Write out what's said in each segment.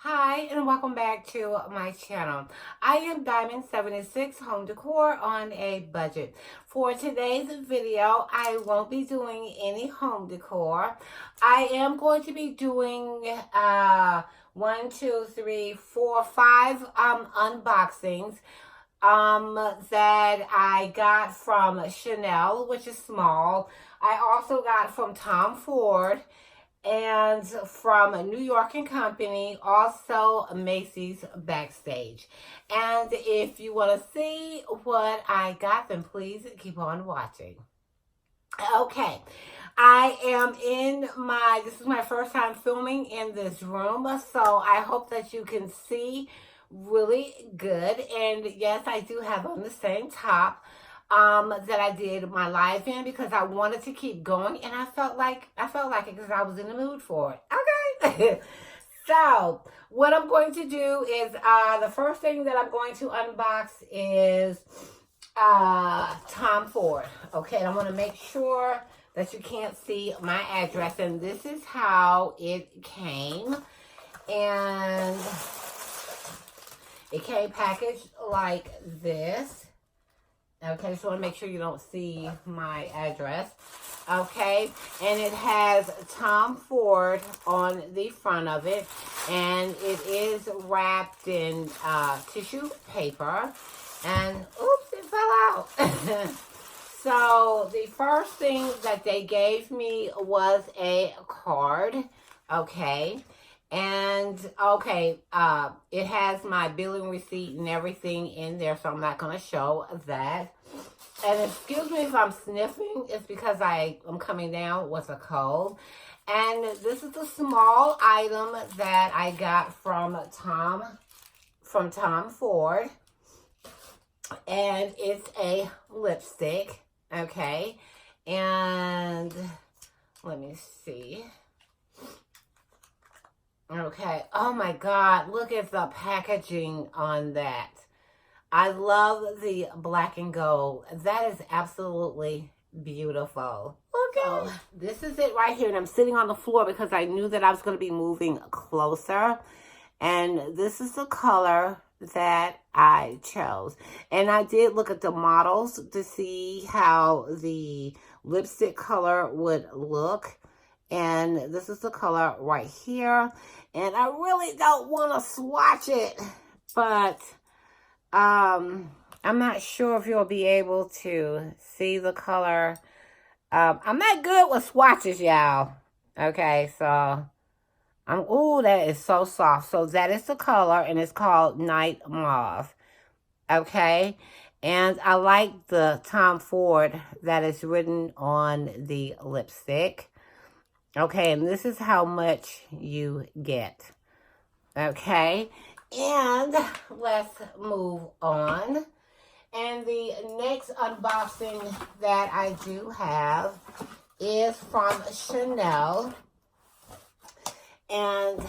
Hi, and welcome back to my channel. I am Diamond76 Home Decor on a budget. For today's video, I won't be doing any home decor. I am going to be doing one, two, three, four, five unboxings that I got from Chanel, which is small. I also got from Tom Ford and from New York and Company, also Macy's Backstage. And if you want to see what I got, then please keep on watching. Okay, I am this is my first time filming in this room, so I hope that you can see really good. And yes, I do have on the same top that I did my live in because I wanted to keep going, and I felt like it because I was in the mood for it. Okay. So what I'm going to do is the first thing that I'm going to unbox is Tom Ford. Okay, and I want to make sure that you can't see my address, and this is how it came. And it came packaged like this. Okay, just want to make sure you don't see my address. Okay, and it has Tom Ford on the front of it, and it is wrapped in tissue paper. And oops, it fell out. So the first thing that they gave me was a card. Okay. And okay, it has my billing receipt and everything in there, so I'm not going to show that. And excuse me if I'm sniffing, it's because I'm coming down with a cold. And this is a small item that I got from Tom Ford. And it's a lipstick, okay? And let me see. Okay. Oh my God. Look at the packaging on that. I love the black and gold. That is absolutely beautiful. Okay. So this is it right here. And I'm sitting on the floor because I knew that I was going to be moving closer. And this is the color that I chose. And I did look at the models to see how the lipstick color would look. And this is the color right here. And I really don't want to swatch it, but I'm not sure if you'll be able to see the color. I'm not good with swatches, y'all. Okay, so that is so soft. So that is the color, and it's called Night Mauve. Okay, and I like the Tom Ford that is written on the lipstick. Okay, and this is how much you get. Okay, and let's move on. And the next unboxing that I do have is from Chanel. And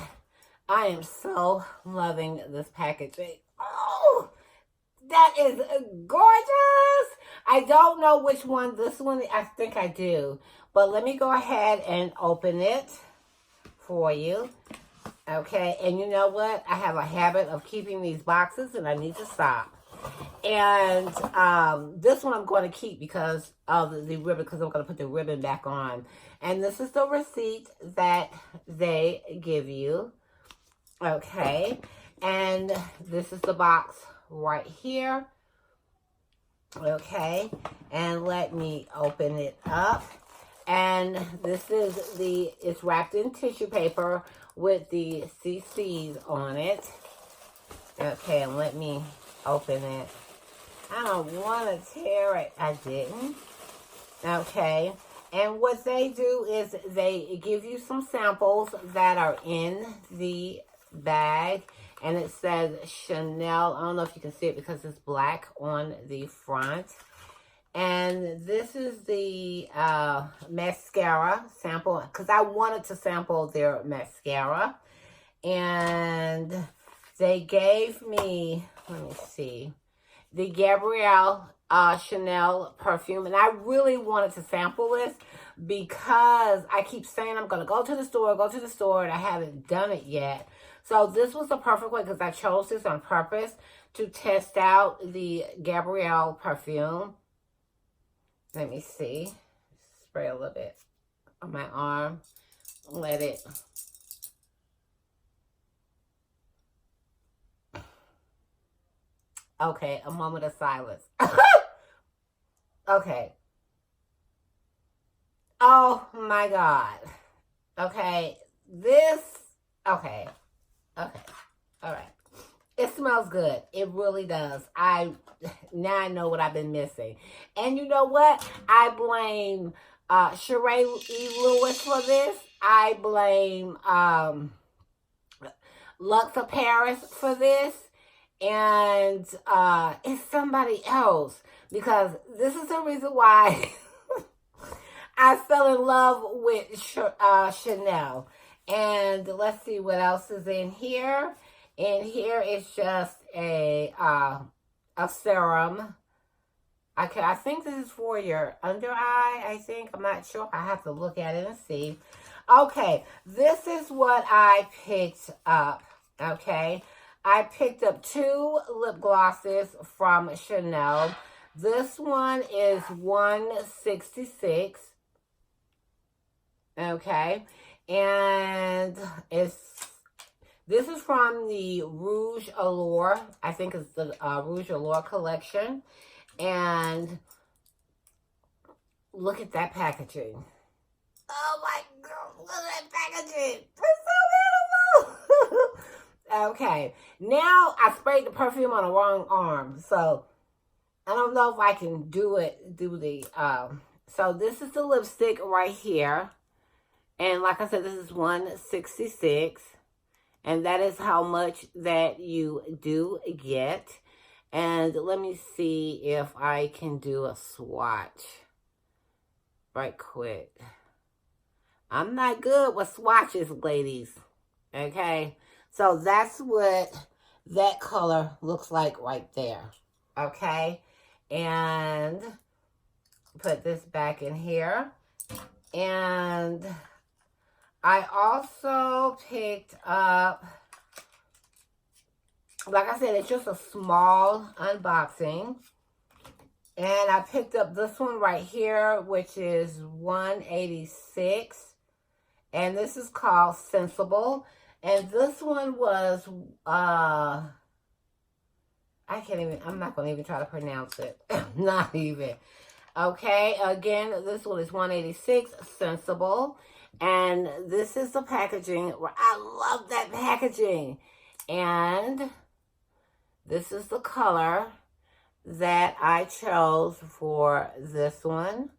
I am so loving this packaging. Oh, that is gorgeous. I don't know which one. This one, I think I do. But let me go ahead and open it for you. Okay, and you know what? I have a habit of keeping these boxes, and I need to stop. And this one I'm going to keep because of the ribbon, because I'm going to put the ribbon back on. And this is the receipt that they give you. Okay, and this is the box right here. Okay, and let me open it up. And this is it's wrapped in tissue paper with the CCs on it. Okay, and let me open it. I don't want to tear it. I didn't. Okay, and what they do is they give you some samples that are in the bag. And it says Chanel. I don't know if you can see it because it's black on the front. And this is the mascara sample, because I wanted to sample their mascara. And they gave me, let me see, the Gabrielle Chanel perfume. And I really wanted to sample this because I keep saying I'm going to go to the store, and I haven't done it yet. So this was the perfect way because I chose this on purpose to test out the Gabrielle perfume. Let me see. Spray a little bit on my arm. Let it. Okay, a moment of silence. Okay. Oh my God. Okay. This. Okay. Okay. All right. It smells good. It really does. Now I know what I've been missing. And you know what? I blame Sheree E. Lewis for this. I blame Lux of Paris for this. And it's somebody else. Because this is the reason why I fell in love with Chanel. And let's see what else is in here. And here is just a serum. I think this is for your under eye, I think. I'm not sure. I have to look at it and see. Okay, this is what I picked up, okay? I picked up 2 lip glosses from Chanel. This one is $166, okay? And this is from the Rouge Allure. I think it's the Rouge Allure collection. And look at that packaging. Oh my God, look at that packaging. It's so beautiful. Okay, now I sprayed the perfume on the wrong arm. So I don't know if I can do the, so this is the lipstick right here. And like I said, this is $166. And that is how much that you do get. And let me see if I can do a swatch right quick. I'm not good with swatches, ladies. Okay? So that's what that color looks like right there. Okay? And put this back in here. And I also picked up, like I said, it's just a small unboxing. And I picked up this one right here, which is $186. And this is called Sensible. And this one was, I'm not going to even try to pronounce it. Not even. Okay, again, this one is $186, Sensible. And this is the packaging. I love that packaging. And this is the color that I chose for this one.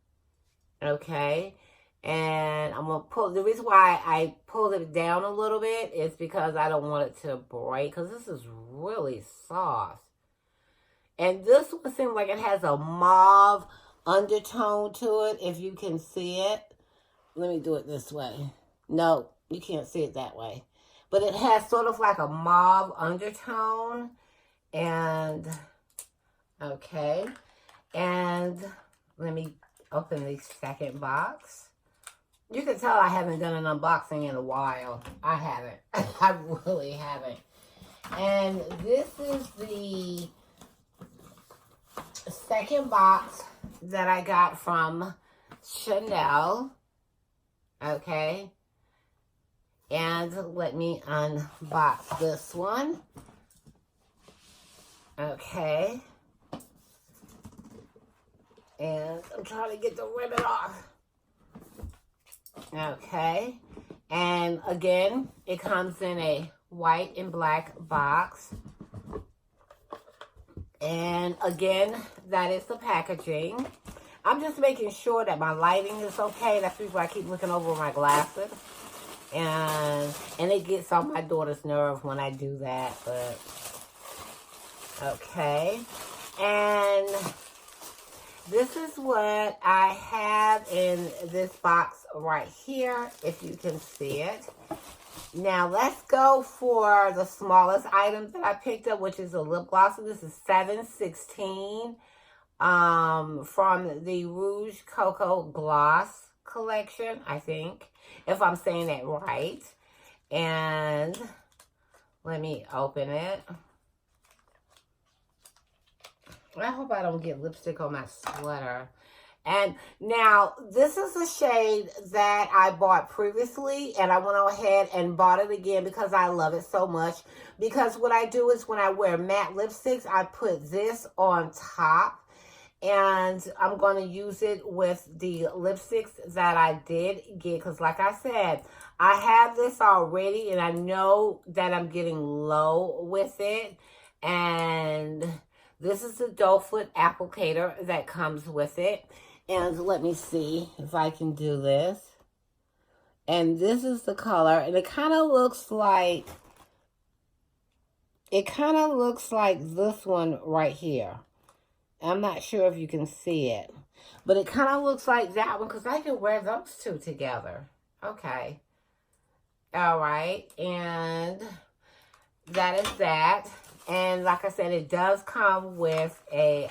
Okay. And I'm going to pull, the reason why I pulled it down a little bit is because I don't want it to break. Because this is really soft. And this one seems like it has a mauve undertone to it, if you can see it. Let me do it this way. No, you can't see it that way. But it has sort of like a mauve undertone. And, okay. And let me open the second box. You can tell I haven't done an unboxing in a while. I haven't. I really haven't. And this is the second box that I got from Chanel. Okay. And let me unbox this one. Okay. And I'm trying to get the ribbon off. Okay. And again, it comes in a white and black box. And again, that is the packaging. I'm just making sure that my lighting is okay. That's why I keep looking over my glasses. And it gets on my daughter's nerve when I do that. But, okay. And this is what I have in this box right here, if you can see it. Now, let's go for the smallest item that I picked up, which is a lip gloss. This is 716 from the Rouge Coco Gloss collection, I think, if I'm saying that right. And Let me open it. I hope I don't get lipstick on my sweater. And now, this is a shade that I bought previously, and I went ahead and bought it again because I love it so much. Because what I do is when I wear matte lipsticks, I put this on top, and I'm going to use it with the lipsticks that I did get. Because like I said, I have this already, and I know that I'm getting low with it. And this is the doe foot applicator that comes with it. And let me see if I can do this. And this is the color. And it kind of looks like, this one right here. I'm not sure if you can see it. But it kind of looks like that one because I can wear those two together. Okay. All right. And that is that. And like I said, it does come with a...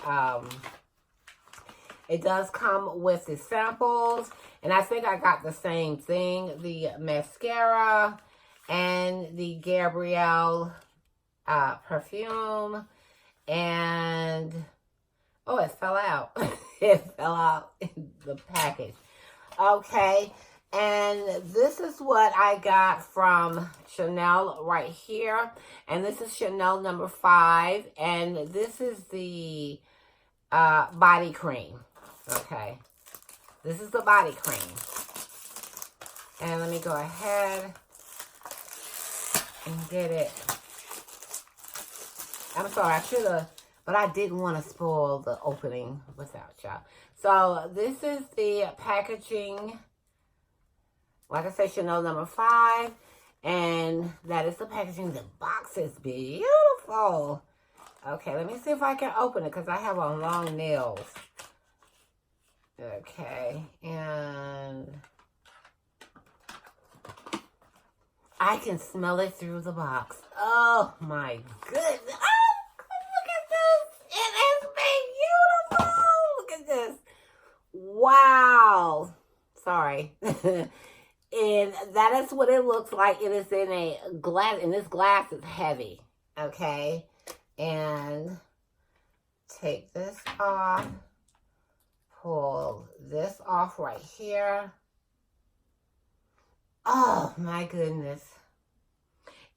It does come with the samples, and I think I got the same thing, the mascara and the Gabrielle perfume, and, oh, it fell out. It fell out in the package. Okay, and this is what I got from Chanel right here, and this is Chanel number 5, and this is the body cream. Okay, this is the body cream. And let me go ahead and get it. I'm sorry, I should have, but I didn't want to spoil the opening without y'all. So this is the packaging. Like I said, Chanel number 5. And that is the packaging. The box is beautiful. Okay, let me see if I can open it because I have on long nails. Okay, and I can smell it through the box. Oh my goodness. Oh, look at this. It is beautiful. Look at this. Wow. Sorry. And that is what it looks like. It is in a glass, and this glass is heavy. Okay. And take this off. Pull this off right here. Oh my goodness.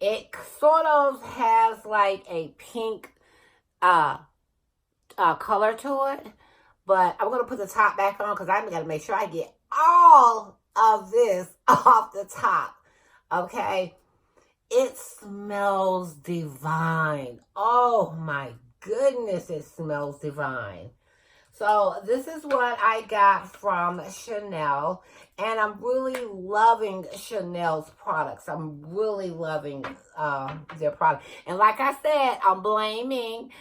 It sort of has like a pink color to it. But I'm going to put the top back on because I'm going to make sure I get all of this off the top. Okay. It smells divine. Oh my goodness, it smells divine. So this is what I got from Chanel, and I'm really loving Chanel's products. I'm really loving their product. And like I said, I'm blaming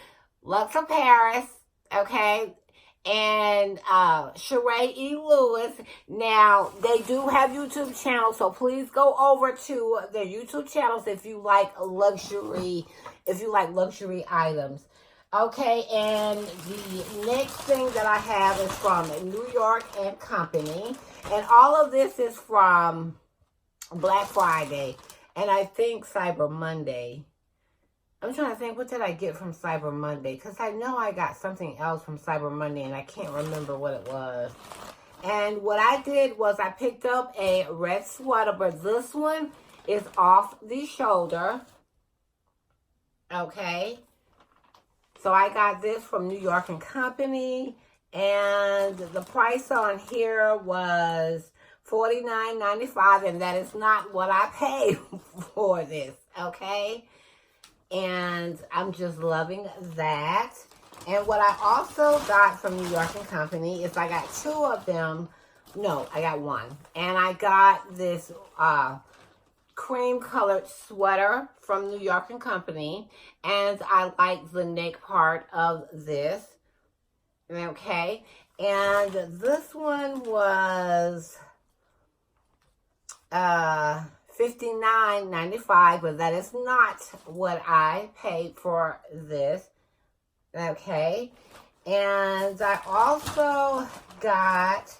Lux of Paris, okay, and Sheree E. Lewis. Now, they do have YouTube channels, so please go over to their YouTube channels if you like luxury items. Okay, and the next thing that I have is from New York and Company. And all of this is from Black Friday. And I think Cyber Monday. I'm trying to think, what did I get from Cyber Monday? Because I know I got something else from Cyber Monday and I can't remember what it was. And what I did was I picked up a red sweater, but this one is off the shoulder. Okay. So I got this from New York and Company, and the price on here was $49.95, and that is not what I paid for this, okay? And I'm just loving that. And what I also got from New York and Company is I got 2 of them. No, I got 1. And I got this cream colored sweater from New York and Company, and I like the neck part of this. Okay, and this one was $59.95, but that is not what I paid for this. Okay, and I also got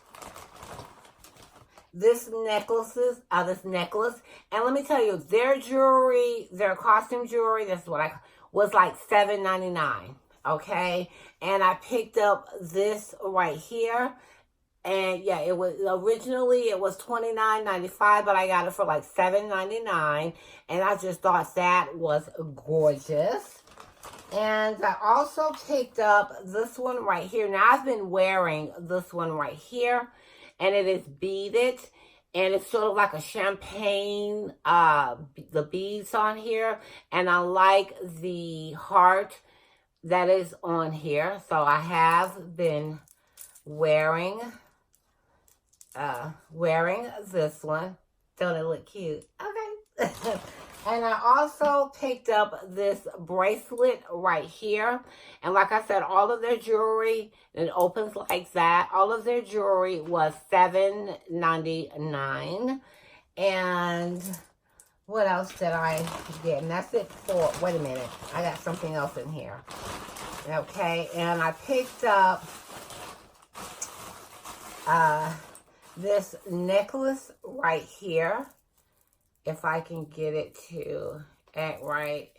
this necklace. And let me tell you, their jewelry, their costume jewelry, that's what was like $7.99. Okay. And I picked up this right here. And yeah, it was originally it was $29.95, but I got it for like $7.99. And I just thought that was gorgeous. And I also picked up this one right here. Now, I've been wearing this one right here, and it is beaded, and it's sort of like a champagne, the beads on here, and I like the heart that is on here. So I have been wearing this one. Don't it look cute? Okay. And I also picked up this bracelet right here. And like I said, all of their jewelry, it opens like that. All of their jewelry was $7.99. And what else did I get? And that's it for, wait a minute. I got something else in here. Okay, and I picked up this necklace right here. If I can get it to act right.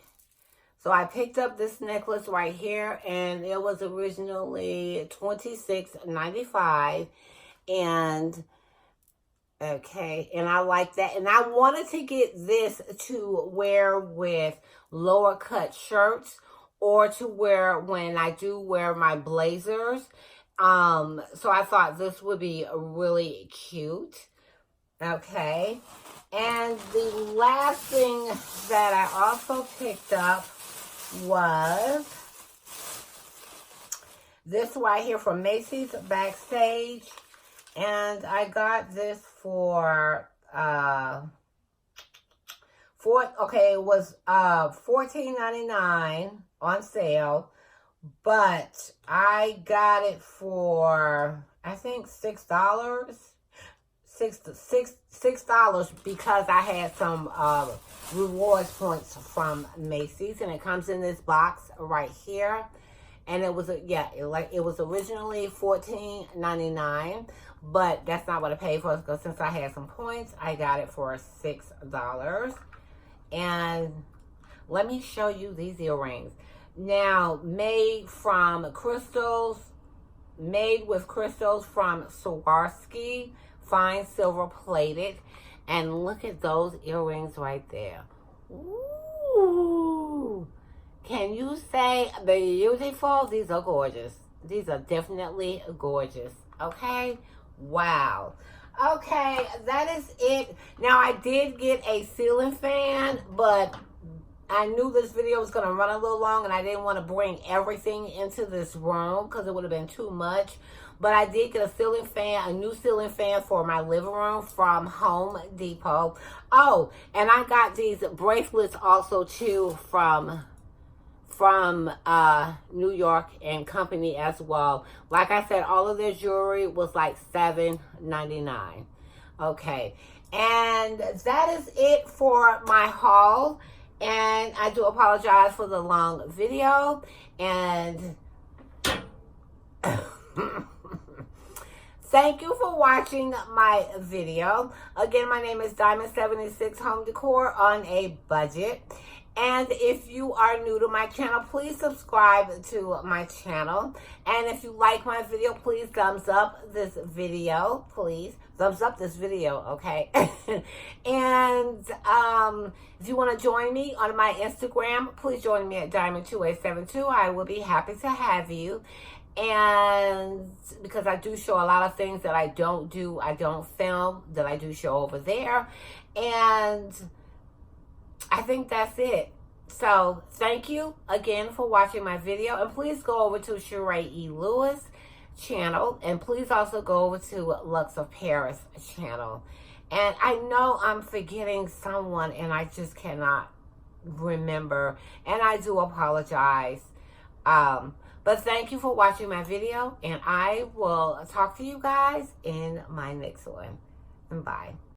So I picked up this necklace right here, and it was originally $26.95. And okay, and I like that. And I wanted to get this to wear with lower cut shirts, or to wear when I do wear my blazers. So I thought this would be really cute. Okay. And the last thing that I also picked up was this right here from Macy's Backstage. And I got this for, it was $14.99 on sale. But I got it for, I think, $6. $6 because I had some rewards points from Macy's, and it comes in this box right here. And it was it was originally $14.99, but that's not what I paid for, because since I had some points, I got it for $6. And let me show you these earrings. Now, made with crystals from Swarovski. Fine silver plated. And look at those earrings right there. Ooh. Can you say beautiful? These are gorgeous. These are definitely gorgeous. Okay? Wow. Okay, that is it. Now, I did get a ceiling fan, but I knew this video was going to run a little long, and I didn't want to bring everything into this room because it would have been too much. But I did get a ceiling fan, a new ceiling fan for my living room from Home Depot. Oh, and I got these bracelets also too from New York and Company as well. Like I said, all of their jewelry was like $7.99. Okay, and that is it for my haul. And I do apologize for the long video. And thank you for watching my video. Again, my name is Diamond76 Home Decor on a Budget. And if you are new to my channel, please subscribe to my channel. And if you like my video, please thumbs up this video. Please thumbs up this video, okay? And if you want to join me on my Instagram, please join me at Diamond2872. I will be happy to have you. And because I do show a lot of things that I don't film, that I do show over there. And I think that's it. So thank you again for watching my video. And please go over to Sheree E. Lewis channel. And please also go over to Lux of Paris channel. And I know I'm forgetting someone and I just cannot remember. And I do apologize. But thank you for watching my video. And I will talk to you guys in my next one. Bye.